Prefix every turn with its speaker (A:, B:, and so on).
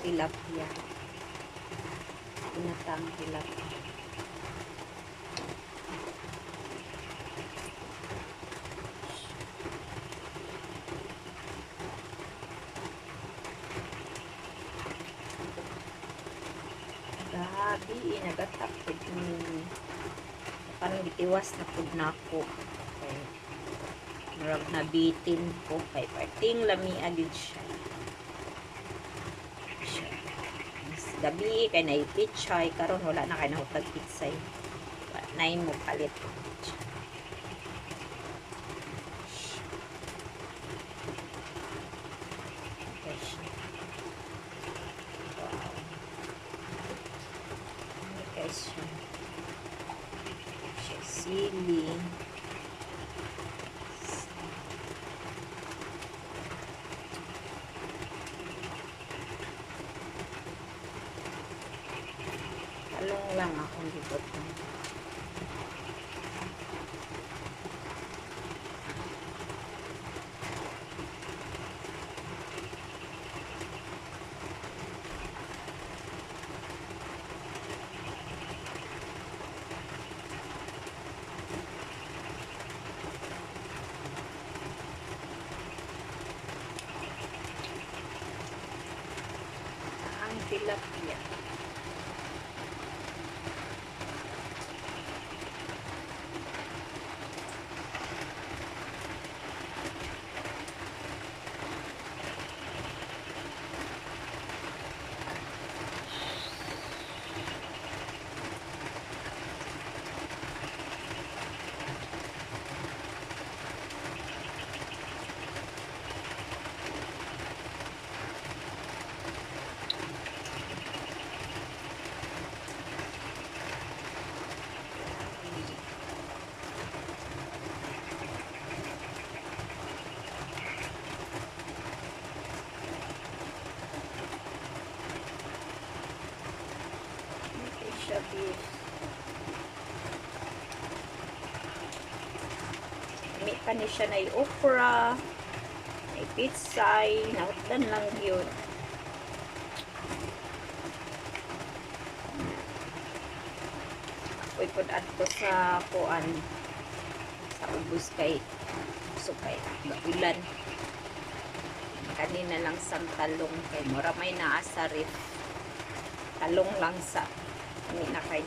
A: tilapia. Ginataang tilapia. Gabi, nagatapod ni. Parang gitiwas na pud na ako. Okay. Marag nabitin ko kay parting lami agad siya. Gabi kay naipitsay karon wala na kay nahutag pitsay. Nay mo palit. Okay. Wow. Okay siya. Sili. Talong lang akong gibot. Ang tilapia. May pa ni siya na okra, may pitsay, nautan lang yun. Ako'y pud adto sa kuan sa ubos kay sukay ulan. Kanina lang sang talong kay mura may naasarif. Talong lang sa ni na kay